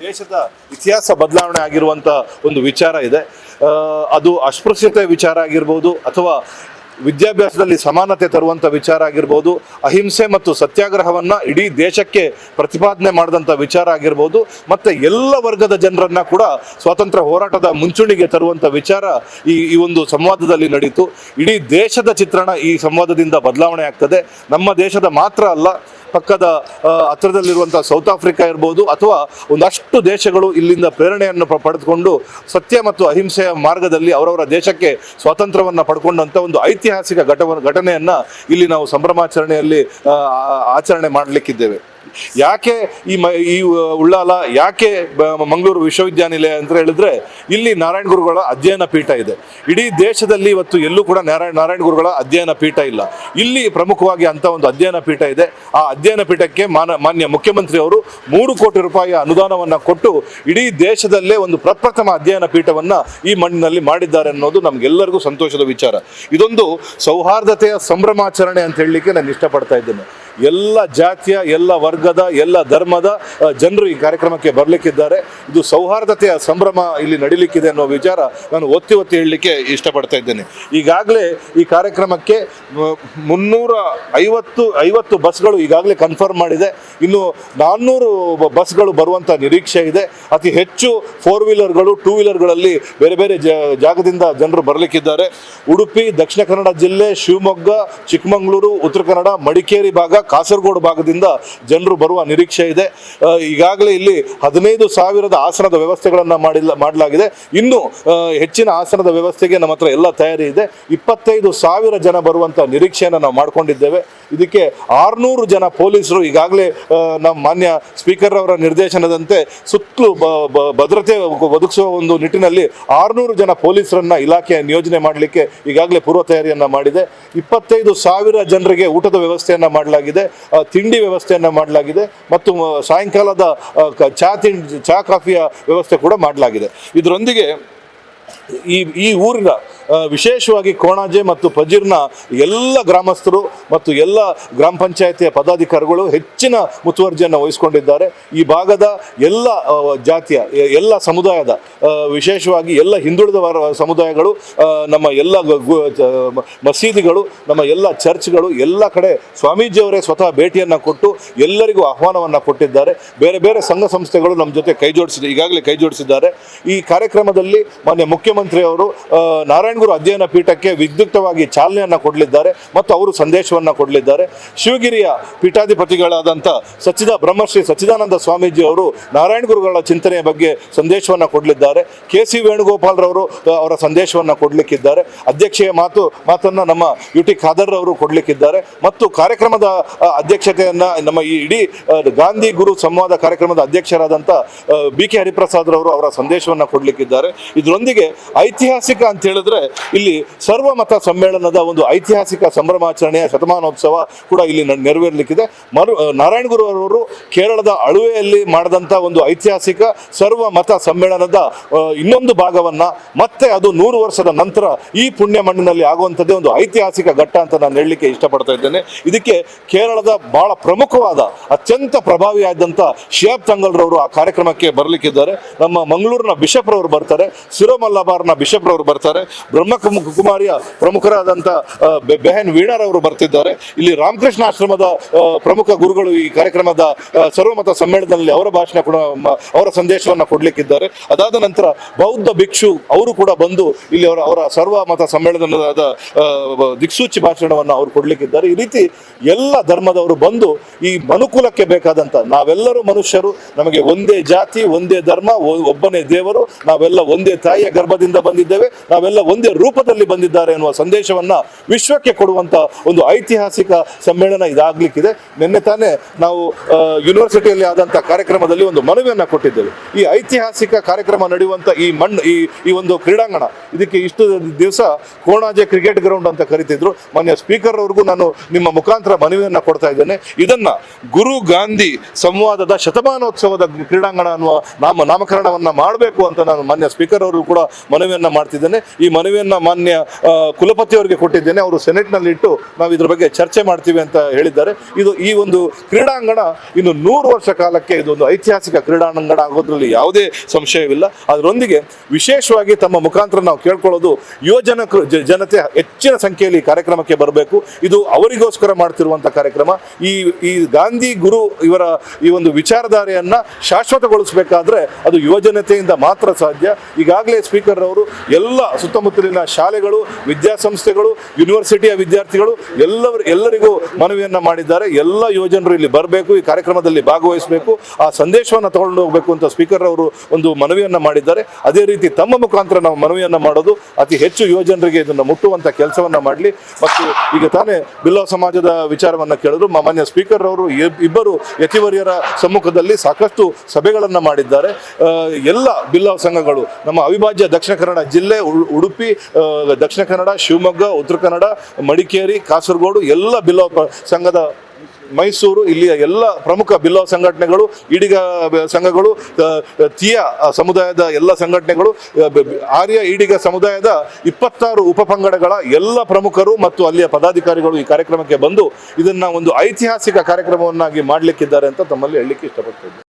ದೇಶದ ಇತಿಹಾಸ ಬದಲಾವಣೆ ಆಗಿರುವಂಥ ಒಂದು ವಿಚಾರ ಇದೆ. ಅದು ಅಸ್ಪೃಶ್ಯತೆ ವಿಚಾರ ಆಗಿರ್ಬೋದು, ಅಥವಾ ವಿದ್ಯಾಭ್ಯಾಸದಲ್ಲಿ ಸಮಾನತೆ ತರುವಂಥ ವಿಚಾರ ಆಗಿರ್ಬೋದು, ಅಹಿಂಸೆ ಮತ್ತು ಸತ್ಯಾಗ್ರಹವನ್ನು ಇಡೀ ದೇಶಕ್ಕೆ ಪ್ರತಿಪಾದನೆ ಮಾಡಿದಂಥ ವಿಚಾರ ಆಗಿರ್ಬೋದು, ಮತ್ತು ಎಲ್ಲ ವರ್ಗದ ಜನರನ್ನು ಕೂಡ ಸ್ವಾತಂತ್ರ್ಯ ಹೋರಾಟದ ಮುಂಚೂಣಿಗೆ ತರುವಂಥ ವಿಚಾರ ಈ ಒಂದು ಸಂವಾದದಲ್ಲಿ ನಡೀತು. ಇಡೀ ದೇಶದ ಚಿತ್ರಣ ಈ ಸಂವಾದದಿಂದ ಬದಲಾವಣೆ ಆಗ್ತದೆ. ನಮ್ಮ ದೇಶದ ಮಾತ್ರ ಅಲ್ಲ, ಪಕ್ಕದ ಹತ್ತಿರದಲ್ಲಿರುವಂಥ ಸೌತ್ ಆಫ್ರಿಕಾ ಇರ್ಬೋದು, ಅಥವಾ ಒಂದಷ್ಟು ದೇಶಗಳು ಇಲ್ಲಿಂದ ಪ್ರೇರಣೆಯನ್ನು ಪಡೆದುಕೊಂಡು ಸತ್ಯ ಮತ್ತು ಅಹಿಂಸೆಯ ಮಾರ್ಗದಲ್ಲಿ ಅವರವರ ದೇಶಕ್ಕೆ ಸ್ವಾತಂತ್ರ್ಯವನ್ನು ಪಡ್ಕೊಂಡಂಥ ಒಂದು ಐತಿಹಾಸಿಕ ಘಟನೆಯನ್ನು ಇಲ್ಲಿ ನಾವು ಸಂಭ್ರಮಾಚರಣೆಯಲ್ಲಿ ಆಚರಣೆ ಮಾಡಲಿಕ್ಕಿದ್ದೇವೆ. ಯಾಕೆ ಈ ಉಳ್ಳಾಲ, ಯಾಕೆ ಮಂಗಳೂರು ವಿಶ್ವವಿದ್ಯಾನಿಲಯ ಅಂತ ಹೇಳಿದ್ರೆ, ಇಲ್ಲಿ ನಾರಾಯಣ ಗುರುಗಳ ಅಧ್ಯಯನ ಪೀಠ ಇದೆ. ಇಡೀ ದೇಶದಲ್ಲಿ ಇವತ್ತು ಎಲ್ಲೂ ಕೂಡ ನಾರಾಯಣ ಗುರುಗಳ ಅಧ್ಯಯನ ಪೀಠ ಇಲ್ಲ. ಇಲ್ಲಿ ಪ್ರಮುಖವಾಗಿ ಅಂತ ಒಂದು ಅಧ್ಯಯನ ಪೀಠ ಇದೆ. ಆ ಅಧ್ಯಯನ ಪೀಠಕ್ಕೆ ಮಾನ್ಯ ಮುಖ್ಯಮಂತ್ರಿ ಅವರು 3 ಕೋಟಿ ರೂಪಾಯಿಯ ಅನುದಾನವನ್ನು ಕೊಟ್ಟು ಇಡೀ ದೇಶದಲ್ಲೇ ಒಂದು ಪ್ರಪ್ರಥಮ ಅಧ್ಯಯನ ಪೀಠವನ್ನು ಈ ಮಣ್ಣಿನಲ್ಲಿ ಮಾಡಿದ್ದಾರೆ ಅನ್ನೋದು ನಮಗೆಲ್ಲರಿಗೂ ಸಂತೋಷದ ವಿಚಾರ. ಇದೊಂದು ಸೌಹಾರ್ದತೆಯ ಸಂಭ್ರಮಾಚರಣೆ ಅಂತ ಹೇಳಲಿಕ್ಕೆ ನಾನು ಇಷ್ಟಪಡ್ತಾ ಇದ್ದೇನೆ. ಎಲ್ಲ ಜಾತಿಯ, ಎಲ್ಲ ವರ್ಗದ, ಎಲ್ಲ ಧರ್ಮದ ಜನರು ಈ ಕಾರ್ಯಕ್ರಮಕ್ಕೆ ಬರಲಿಕ್ಕಿದ್ದಾರೆ. ಇದು ಸೌಹಾರ್ದತೆಯ ಸಂಭ್ರಮ ಇಲ್ಲಿ ನಡೀಲಿಕ್ಕಿದೆ ಅನ್ನೋ ವಿಚಾರ ನಾನು ಒತ್ತಿ ಹೇಳಲಿಕ್ಕೆ ಇಷ್ಟಪಡ್ತಾ ಇದ್ದೇನೆ. ಈಗಾಗಲೇ ಈ ಕಾರ್ಯಕ್ರಮಕ್ಕೆ 350 ಬಸ್ಗಳು ಈಗಾಗಲೇ ಕನ್ಫರ್ಮ್ ಮಾಡಿದೆ. ಇನ್ನು 400 ಬಸ್ಗಳು ಬರುವಂಥ ನಿರೀಕ್ಷೆ ಇದೆ. ಅತಿ ಹೆಚ್ಚು 4 ವೀಲರ್ಗಳು, 2 ವೀಲರ್ಗಳಲ್ಲಿ ಬೇರೆ ಬೇರೆ ಜಾಗದಿಂದ ಜನರು ಬರಲಿಕ್ಕಿದ್ದಾರೆ. ಉಡುಪಿ, ದಕ್ಷಿಣ ಕನ್ನಡ ಜಿಲ್ಲೆ, ಶಿವಮೊಗ್ಗ, ಚಿಕ್ಕಮಗಳೂರು, ಉತ್ತರ ಕನ್ನಡ, ಮಡಿಕೇರಿ ಭಾಗ, ಕಾಸರಗೋಡು ಭಾಗದಿಂದ ಜನರು ಬರುವ ನಿರೀಕ್ಷೆ ಇದೆ. ಈಗಾಗಲೇ ಇಲ್ಲಿ 15,000 ಆಸನದ ವ್ಯವಸ್ಥೆಗಳನ್ನು ಮಾಡಲಾಗಿದೆ. ಇನ್ನು ಹೆಚ್ಚಿನ ಆಸನದ ವ್ಯವಸ್ಥೆಗೆ ನಮ್ಮ ಹತ್ರ ಎಲ್ಲ ತಯಾರಿ ಇದೆ. 25,000 ಜನ ಬರುವಂಥ ನಿರೀಕ್ಷೆಯನ್ನು ನಾವು ಮಾಡಿಕೊಂಡಿದ್ದೇವೆ. ಇದಕ್ಕೆ 600 ಜನ ಪೊಲೀಸರು ಈಗಾಗಲೇ ನಮ್ಮ ಮಾನ್ಯ ಸ್ಪೀಕರ್ ಅವರ ನಿರ್ದೇಶನದಂತೆ ಸುತ್ತಲೂ ಭದ್ರತೆ ಒದಗಿಸುವ ಒಂದು ನಿಟ್ಟಿನಲ್ಲಿ 600 ಜನ ಪೊಲೀಸರನ್ನ ಇಲಾಖೆ ನಿಯೋಜನೆ ಮಾಡಲಿಕ್ಕೆ ಈಗಾಗಲೇ ಪೂರ್ವ ತಯಾರಿಯನ್ನು ಮಾಡಿದೆ. 25,000 ಜನರಿಗೆ ಊಟದ ವ್ಯವಸ್ಥೆಯನ್ನು ಮಾಡಲಾಗಿದೆ, ತಿಂಡಿ ವ್ಯವಸ್ಥೆಯನ್ನು ಮಾಡಲಾಗಿದೆ, ಮತ್ತು ಸಾಯಂಕಾಲದ ಚಾ ಕಾಫಿಯ ವ್ಯವಸ್ಥೆ ಕೂಡ ಮಾಡಲಾಗಿದೆ. ಇದರೊಂದಿಗೆ ಈ ಊರಿನ ವಿಶೇಷವಾಗಿ ಕೋಣಾಜೆ ಮತ್ತು ಪಜೀರ್ನ ಎಲ್ಲ ಗ್ರಾಮಸ್ಥರು ಮತ್ತು ಎಲ್ಲ ಗ್ರಾಮ ಪಂಚಾಯತಿಯ ಪದಾಧಿಕಾರಿಗಳು ಹೆಚ್ಚಿನ ಮುತುವರ್ಜಿಯನ್ನು ವಹಿಸಿಕೊಂಡಿದ್ದಾರೆ. ಈ ಭಾಗದ ಎಲ್ಲ ಜಾತಿಯ, ಎಲ್ಲ ಸಮುದಾಯದ, ವಿಶೇಷವಾಗಿ ಎಲ್ಲ ಹಿಂದುಳಿದ ಸಮುದಾಯಗಳು, ನಮ್ಮ ಎಲ್ಲ ಮಸೀದಿಗಳು, ನಮ್ಮ ಎಲ್ಲ ಚರ್ಚ್ಗಳು, ಎಲ್ಲ ಕಡೆ ಸ್ವಾಮೀಜಿಯವರೇ ಸ್ವತಃ ಭೇಟಿಯನ್ನು ಕೊಟ್ಟು ಎಲ್ಲರಿಗೂ ಆಹ್ವಾನವನ್ನು ಕೊಟ್ಟಿದ್ದಾರೆ. ಬೇರೆ ಬೇರೆ ಸಂಘ ಸಂಸ್ಥೆಗಳು ನಮ್ಮ ಜೊತೆ ಈಗಾಗಲೇ ಕೈ ಜೋಡಿಸಿದ್ದಾರೆ. ಈ ಕಾರ್ಯಕ್ರಮದಲ್ಲಿ ಮಾನ್ಯ ಮುಖ್ಯಮಂತ್ರಿ ಅವರು ನಾರಾಯಣ ಗುರು ಅಧ್ಯಯನ ಪೀಠಕ್ಕೆ ವಿದ್ಯುಕ್ತವಾಗಿ ಚಾಲನೆಯನ್ನು ಕೊಡಲಿದ್ದಾರೆ ಮತ್ತು ಅವರು ಸಂದೇಶವನ್ನು ಕೊಡಲಿದ್ದಾರೆ. ಶಿವಗಿರಿಯ ಪೀಠಾಧಿಪತಿಗಳಾದಂಥ ಬ್ರಹ್ಮಶ್ರೀ ಸಚ್ಚಿದಾನಂದ ಸ್ವಾಮೀಜಿ ಅವರು ನಾರಾಯಣ ಗುರುಗಳ ಚಿಂತನೆಯ ಬಗ್ಗೆ ಸಂದೇಶವನ್ನು ಕೊಡಲಿದ್ದಾರೆ. KC ವೇಣುಗೋಪಾಲ್ರವರು ಅವರ ಸಂದೇಶವನ್ನು ಕೊಡಲಿಕ್ಕಿದ್ದಾರೆ. ಅಧ್ಯಕ್ಷೆಯ ಮಾತನ್ನು ನಮ್ಮ UT ಖಾದರ್ ಅವರು ಕೊಡಲಿಕ್ಕಿದ್ದಾರೆ. ಮತ್ತು ಕಾರ್ಯಕ್ರಮದ ಅಧ್ಯಕ್ಷತೆಯನ್ನು ನಮ್ಮ ಈ ಇಡೀ ಗಾಂಧಿ ಗುರು ಸಂವಾದ ಕಾರ್ಯಕ್ರಮದ ಅಧ್ಯಕ್ಷರಾದಂಥ BK ಹರಿಪ್ರಸಾದ್ ರವರು ಅವರ ಸಂದೇಶವನ್ನು ಕೊಡಲಿಕ್ಕಿದ್ದಾರೆ. ಇದರೊಂದಿಗೆ ಐತಿಹಾಸಿಕ ಅಂತ ಹೇಳಿದ್ರೆ, ಇಲ್ಲಿ ಸರ್ವಮತ ಸಮ್ಮೇಳನದ ಒಂದು ಐತಿಹಾಸಿಕ ಸಂಭ್ರಮಾಚರಣೆಯ ಶತಮಾನೋತ್ಸವ ಕೂಡ ಇಲ್ಲಿ ನೆರವೇರಲಿಕ್ಕಿದೆ. ನಾರಾಯಣ ಗುರು ಅವರು ಕೇರಳದ ಅಳುವೆಯಲ್ಲಿ ಮಾಡಿದಂಥ ಒಂದು ಐತಿಹಾಸಿಕ ಸರ್ವಮತ ಸಮ್ಮೇಳನದ ಇನ್ನೊಂದು ಭಾಗವನ್ನು ಮತ್ತೆ ಅದು 100 ವರ್ಷದ ನಂತರ ಈ ಪುಣ್ಯ ಮಣ್ಣಿನಲ್ಲಿ ಆಗುವಂಥದ್ದೇ ಒಂದು ಐತಿಹಾಸಿಕ ಘಟ್ಟ ಅಂತ ನಾನು ಹೇಳಲಿಕ್ಕೆ ಇಷ್ಟಪಡ್ತಾ ಇದ್ದೇನೆ. ಇದಕ್ಕೆ ಕೇರಳದ ಬಹಳ ಪ್ರಮುಖವಾದ, ಅತ್ಯಂತ ಪ್ರಭಾವಿಯಾದಂಥ ಶಿಹಾಬ್ ತಂಗಲ್ರವರು ಆ ಕಾರ್ಯಕ್ರಮಕ್ಕೆ ಬರಲಿಕ್ಕಿದ್ದಾರೆ. ನಮ್ಮ ಮಂಗಳೂರಿನ ಬಿಷಪ್ ರವರು ಬರ್ತಾರೆ, ಸಿರೋಮಲ್ಲಬಾರ್ನ ಬಿಷಪ್ ರವರು ಬರ್ತಾರೆ, ಬ್ರಹ್ಮಕುಮಾರಿಯ ಪ್ರಮುಖರಾದಂಥ ಬೆಹನ್ ವೀಣಾರವರು ಬರ್ತಿದ್ದಾರೆ. ಇಲ್ಲಿ ರಾಮಕೃಷ್ಣ ಆಶ್ರಮದ ಪ್ರಮುಖ ಗುರುಗಳು ಈ ಕಾರ್ಯಕ್ರಮದ ಸರ್ವಮತ ಸಮ್ಮೇಳನದಲ್ಲಿ ಅವರ ಭಾಷಣ ಕೂಡ, ಅವರ ಸಂದೇಶವನ್ನು ಕೊಡಲಿಕ್ಕಿದ್ದಾರೆ. ಅದಾದ ನಂತರ ಬೌದ್ಧ ಭಿಕ್ಷು ಅವರು ಕೂಡ ಬಂದು ಇಲ್ಲಿ ಅವರ ಸರ್ವಮತ ಸಮ್ಮೇಳನದ ದಿಕ್ಸೂಚಿ ಭಾಷಣವನ್ನು ಅವರು ಕೊಡಲಿಕ್ಕಿದ್ದಾರೆ. ಈ ರೀತಿ ಎಲ್ಲ ಧರ್ಮದವರು ಬಂದು ಈ ಮನುಕುಲಕ್ಕೆ ಬೇಕಾದಂಥ, ನಾವೆಲ್ಲರೂ ಮನುಷ್ಯರು, ನಮಗೆ ಒಂದೇ ಜಾತಿ, ಒಂದೇ ಧರ್ಮ, ಒಬ್ಬನೇ ದೇವರು, ನಾವೆಲ್ಲ ಒಂದೇ ತಾಯಿಯ ಗರ್ಭದಿಂದ ಬಂದಿದ್ದೇವೆ, ನಾವೆಲ್ಲ ಒಂದೇ ರೂಪದಲ್ಲಿ ಬಂದಿದ್ದಾರೆ ಎನ್ನುವ ಸಂದೇಶವನ್ನ ವಿಶ್ವಕ್ಕೆ ಕೊಡುವಂತ ಒಂದು ಐತಿಹಾಸಿಕ ಸಮ್ಮೇಳನ ಇದಾಗಲಿಕ್ಕಿದೆ. ನಿನ್ನೆ ತಾನೇ ನಾವು ಯೂನಿವರ್ಸಿಟಿಯಲ್ಲಿ ಆದಂಥ ಕಾರ್ಯಕ್ರಮದಲ್ಲಿ ಒಂದು ಮನವಿಯನ್ನು ಕೊಟ್ಟಿದ್ದೇವೆ. ಈ ಐತಿಹಾಸಿಕ ಕಾರ್ಯಕ್ರಮ ನಡೆಯುವಂಥ ಈ ಒಂದು ಕ್ರೀಡಾಂಗಣ, ಇದಕ್ಕೆ ಇಷ್ಟು ದಿವಸ ಕೋಣಾಜೆ ಕ್ರಿಕೆಟ್ ಗ್ರೌಂಡ್ ಅಂತ ಕರಿತಿದ್ರು. ಮಾನ್ಯ ಸ್ಪೀಕರ್ ಅವ್ರಿಗೂ ನಾನು ನಿಮ್ಮ ಮುಖಾಂತರ ಮನವಿಯನ್ನು ಕೊಡ್ತಾ ಇದ್ದೇನೆ. ಇದನ್ನ ಗುರು ಗಾಂಧಿ ಸಂವಾದದ ಶತಮಾನೋತ್ಸವದ ಕ್ರೀಡಾಂಗಣ ಅನ್ನುವ ನಾಮಕರಣವನ್ನು ಮಾಡಬೇಕು ಅಂತ ನಾನು ಮಾನ್ಯ ಸ್ಪೀಕರ್ ಅವರು ಕೂಡ ಮನವಿಯನ್ನು ಮಾಡ್ತಿದ್ದೇನೆ. ಈ ಮನವಿ ಮನವಿಯನ್ನ ಮಾನ್ಯ ಕುಲಪತಿಯವರಿಗೆ ಕೊಟ್ಟಿದ್ದೇನೆ. ಅವರು ಸೆನೆಟ್ನಲ್ಲಿ ಇಟ್ಟು ನಾವು ಇದ್ರ ಬಗ್ಗೆ ಚರ್ಚೆ ಮಾಡ್ತೀವಿ ಅಂತ ಹೇಳಿದ್ದಾರೆ. ಈ ಒಂದು ಕ್ರೀಡಾಂಗಣ ಇನ್ನು 100 ವರ್ಷ ಕಾಲಕ್ಕೆ ಇದೊಂದು ಐತಿಹಾಸಿಕ ಕ್ರೀಡಾಂಗಣ ಆಗೋದ್ರಲ್ಲಿ ಯಾವುದೇ ಸಂಶಯವಿಲ್ಲ. ಅದರೊಂದಿಗೆ ವಿಶೇಷವಾಗಿ ತಮ್ಮ ಮುಖಾಂತರ ನಾವು ಕೇಳ್ಕೊಳ್ಳೋದು ಜನತೆ ಹೆಚ್ಚಿನ ಸಂಖ್ಯೆಯಲ್ಲಿ ಕಾರ್ಯಕ್ರಮಕ್ಕೆ ಬರಬೇಕು. ಇದು ಅವರಿಗೋಸ್ಕರ ಮಾಡ್ತಿರುವಂಥ ಕಾರ್ಯಕ್ರಮ. ಈ ಗಾಂಧಿ ಗುರು ಇವರ ಈ ಒಂದು ವಿಚಾರಧಾರೆಯನ್ನ ಶಾಶ್ವತಗೊಳಿಸಬೇಕಾದ್ರೆ ಅದು ಯುವಜನತೆಯಿಂದ ಮಾತ್ರ ಸಾಧ್ಯ. ಈಗಾಗಲೇ ಸ್ಪೀಕರ್ ಅವರು ಎಲ್ಲ ಸುತ್ತಮುತ್ತಲಿನ ಶಾಲೆಗಳು, ವಿದ್ಯಾಸಂಸ್ಥೆಗಳು, ಯೂನಿವರ್ಸಿಟಿಯ ವಿದ್ಯಾರ್ಥಿಗಳು ಎಲ್ಲರಿಗೂ ಮನವಿಯನ್ನ ಮಾಡಿದ್ದಾರೆ. ಎಲ್ಲ ಯುವಜನರು ಇಲ್ಲಿ ಬರಬೇಕು, ಈ ಕಾರ್ಯಕ್ರಮದಲ್ಲಿ ಭಾಗವಹಿಸಬೇಕು, ಆ ಸಂದೇಶವನ್ನು ತಗೊಂಡು ಹೋಗಬೇಕು ಅಂತ ಸ್ಪೀಕರ್ ಅವರು ಒಂದು ಮನವಿಯನ್ನ ಮಾಡಿದ್ದಾರೆ. ಅದೇ ರೀತಿ ತಮ್ಮ ಮುಖಾಂತರ ನಾವು ಮನವಿಯನ್ನ ಮಾಡೋದು ಅತಿ ಹೆಚ್ಚು ಯುವಜನರಿಗೆ ಇದನ್ನು ಮುಟ್ಟುವಂತ ಕೆಲಸವನ್ನ ಮಾಡಲಿ. ಮತ್ತು ಈಗ ತಾನೇ ಬಿಲ್ಲವ ಸಮಾಜದ ವಿಚಾರವನ್ನ ಕೇಳಿದ್ರು. ಮಾನ್ಯ ಸ್ಪೀಕರ್ ಅವರು ಇಬ್ಬರು ಯತಿವರ್ಯರ ಸಮ್ಮುಖದಲ್ಲಿ ಸಾಕಷ್ಟು ಸಭೆಗಳನ್ನು ಮಾಡಿದ್ದಾರೆ. ಎಲ್ಲ ಬಿಲ್ಲವ ಸಂಘಗಳು, ನಮ್ಮ ಅವಿಭಾಜ್ಯ ದಕ್ಷಿಣ ಕನ್ನಡ ಜಿಲ್ಲೆ, ಉಡುಪಿ, ದಕ್ಷಿಣ ಕನ್ನಡ, ಶಿವಮೊಗ್ಗ, ಉತ್ತರ ಕನ್ನಡ, ಮಡಿಕೇರಿ, ಕಾಸರಗೋಡು ಎಲ್ಲ ಬಿಲ್ಲವ ಸಂಘದ, ಮೈಸೂರು, ಇಲ್ಲಿಯ ಎಲ್ಲ ಪ್ರಮುಖ ಬಿಲ್ಲವ ಸಂಘಟನೆಗಳು, ಈಡಿಗ ಸಂಘಗಳು, ತೀಯ ಸಮುದಾಯದ ಎಲ್ಲ ಸಂಘಟನೆಗಳು, ಆರ್ಯ ಈಡಿಗ ಸಮುದಾಯದ 26 ಉಪಪಂಗಡಗಳ ಎಲ್ಲ ಪ್ರಮುಖರು ಮತ್ತು ಅಲ್ಲಿಯ ಪದಾಧಿಕಾರಿಗಳು ಈ ಕಾರ್ಯಕ್ರಮಕ್ಕೆ ಬಂದು ಇದನ್ನ ಒಂದು ಐತಿಹಾಸಿಕ ಕಾರ್ಯಕ್ರಮವನ್ನಾಗಿ ಮಾಡಲಿಕ್ಕಿದ್ದಾರೆ ಅಂತ ತಮ್ಮಲ್ಲಿ ಹೇಳಲಿಕ್ಕೆ ಇಷ್ಟಪಡ್ತೇನೆ.